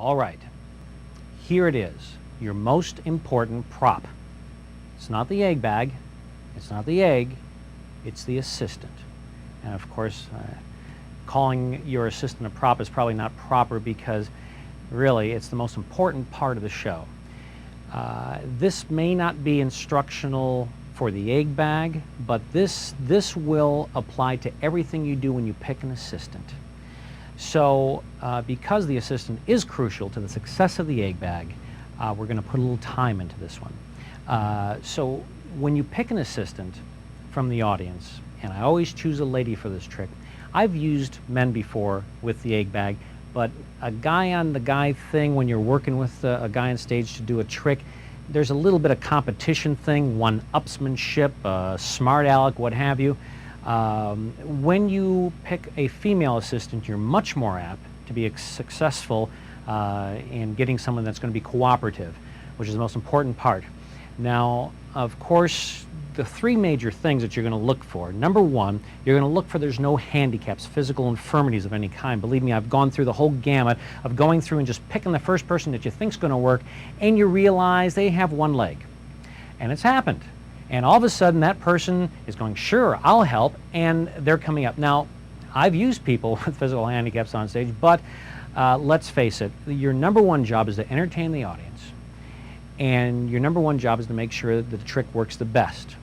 All right, here it is, your most important prop. It's not the egg bag, it's not the egg, it's the assistant. And of course, calling your assistant a prop is probably not proper because really it's the most important part of the show. This may not be instructional for the egg bag, but this will apply to everything you do when you pick an assistant. So because the assistant is crucial to the success of the egg bag, we're going to put a little time into this one. So when you pick an assistant from the audience, and I always choose a lady for this trick. I've used men before with the egg bag, but a guy on the guy thing, when you're working with a guy on stage to do a trick, there's a little bit of competition thing, one-upsmanship, smart aleck, what have you. When you pick a female assistant, you're much more apt to be successful in getting someone that's going to be cooperative, which is the most important part. Now, of course, the three major things that you're going to look for. Number one, you're going to look for there's no handicaps, physical infirmities of any kind. Believe me, I've gone through the whole gamut of going through and just picking the first person that you think's going to work, and you realize they have one leg. And it's happened. And all of a sudden, that person is going, sure, I'll help, and they're coming up. Now, I've used people with physical handicaps on stage, but let's face it, your number one job is to entertain the audience. And your number one job is to make sure that the trick works the best.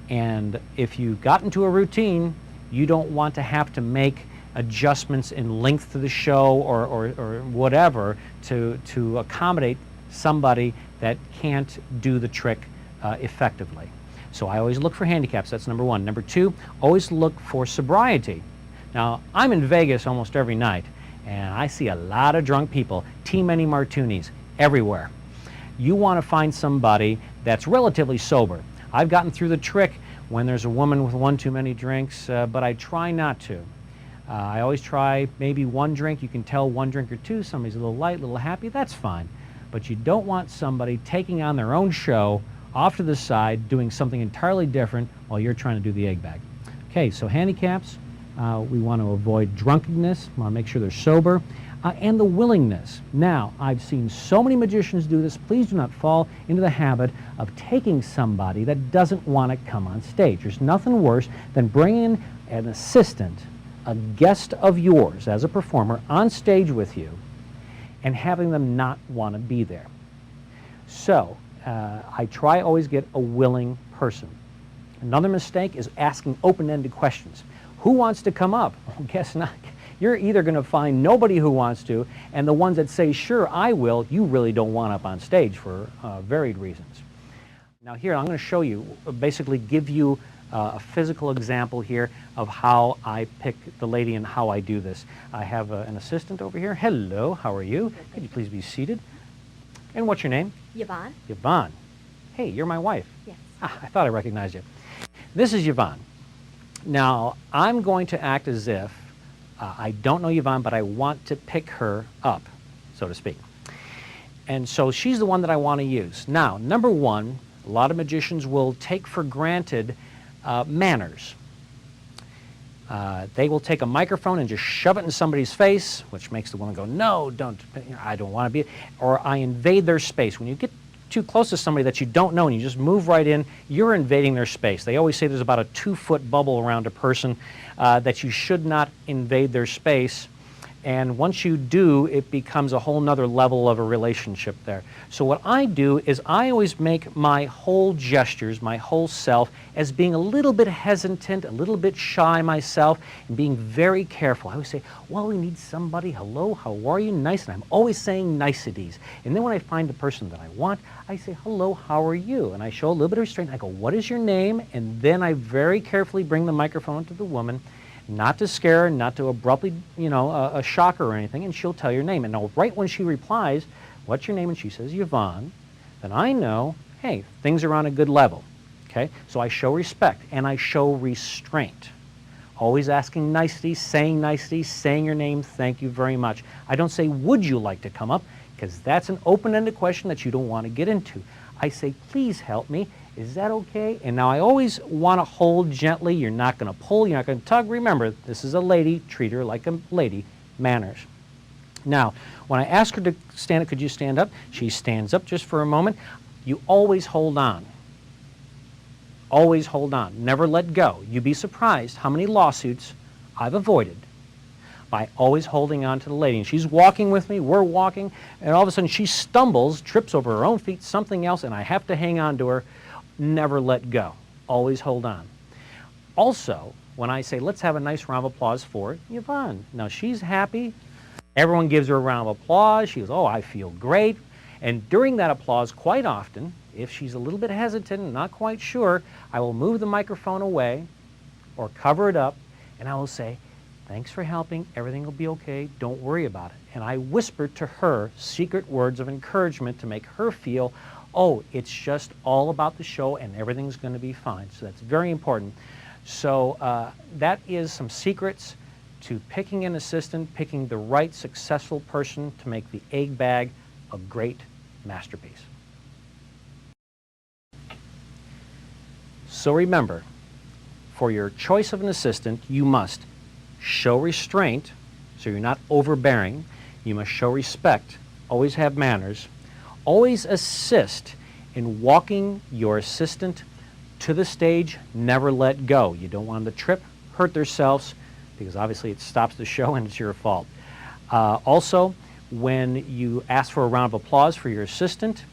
And if you got into a routine, you don't want to have to make adjustments in length to the show or whatever to accommodate somebody that can't do the trick effectively. So I always look for handicaps, that's number one. Number two, always look for sobriety. Now, I'm in Vegas almost every night, and I see a lot of drunk people, too many martinis, everywhere. You want to find somebody that's relatively sober. I've gotten through the trick when there's a woman with one too many drinks, but I try not to. I always try maybe one drink. You can tell one drink or two, somebody's a little light, a little happy, that's fine. But you don't want somebody taking on their own show off to the side, doing something entirely different while you're trying to do the egg bag. Okay, so handicaps, we want to avoid drunkenness, we want to make sure they're sober. And the willingness. Now, I've seen so many magicians do this. Please do not fall into the habit of taking somebody that doesn't want to come on stage. There's nothing worse than bringing an assistant, a guest of yours as a performer, on stage with you and having them not want to be there. So, I try always get a willing person. Another mistake is asking open-ended questions. Who wants to come up? Well, guess not. You're either going to find nobody who wants to, and the ones that say, sure, I will, you really don't want up on stage for varied reasons. Now here, I'm going to show you, basically give you a physical example here of how I pick the lady and how I do this. I have an assistant over here. Hello, how are you? Could you please be seated? And what's your name? Yvonne. Yvonne. Hey, you're my wife. Yes. Ah, I thought I recognized you. This is Yvonne. Now, I'm going to act as if I don't know Yvonne, but I want to pick her up, so to speak. And so she's the one that I want to use. Now, number one, a lot of magicians will take for granted manners. They will take a microphone and just shove it in somebody's face, which makes the woman go, no, don't, I don't want to be, or I invade their space. When you get too close to somebody that you don't know and you just move right in, you're invading their space. They always say there's about a 2-foot bubble around a person that you should not invade their space. And once you do, it becomes a whole nother level of a relationship there. So what I do is I always make my whole gestures, my whole self, as being a little bit hesitant, a little bit shy myself, and being very careful. I always say, well, we need somebody, hello, how are you, nice, and I'm always saying niceties. And then when I find the person that I want, I say, hello, how are you? And I show a little bit of restraint. I go, what is your name? And then I very carefully bring the microphone to the woman, not to scare her, not to abruptly, a shock her or anything, and she'll tell your name. And now, right when she replies, what's your name? And she says, Yvonne, then I know, hey, things are on a good level, okay? So I show respect, and I show restraint. Always asking niceties, saying your name, thank you very much. I don't say, would you like to come up? Because that's an open-ended question that you don't want to get into. I say, please help me. Is that okay? And now I always want to hold gently. You're not going to pull, you're not going to tug. Remember, this is a lady. Treat her like a lady. Manners. Now, when I ask her to stand up, could you stand up? She stands up just for a moment. You always hold on. Always hold on. Never let go. You'd be surprised how many lawsuits I've avoided by always holding on to the lady. And she's walking with me, we're walking, and all of a sudden she stumbles, trips over her own feet, something else, and I have to hang on to her. Never let go. Always hold on. Also, when I say, let's have a nice round of applause for Yvonne. Now, she's happy. Everyone gives her a round of applause. She goes, oh, I feel great. And during that applause, quite often, if she's a little bit hesitant and not quite sure, I will move the microphone away or cover it up, and I will say, thanks for helping. Everything will be okay. Don't worry about it. And I whisper to her secret words of encouragement to make her feel, oh, it's just all about the show and everything's going to be fine. So that's very important. So that is some secrets to picking an assistant, picking the right successful person to make the egg bag a great masterpiece. So remember, for your choice of an assistant, you must show restraint, so you're not overbearing. You must show respect, always have manners. Always assist in walking your assistant to the stage, never let go. You don't want them to trip, hurt themselves, because obviously it stops the show and it's your fault. Also, when you ask for a round of applause for your assistant,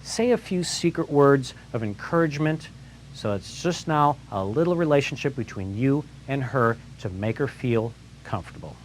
say a few secret words of encouragement, so it's just now a little relationship between you and her to make her feel comfortable.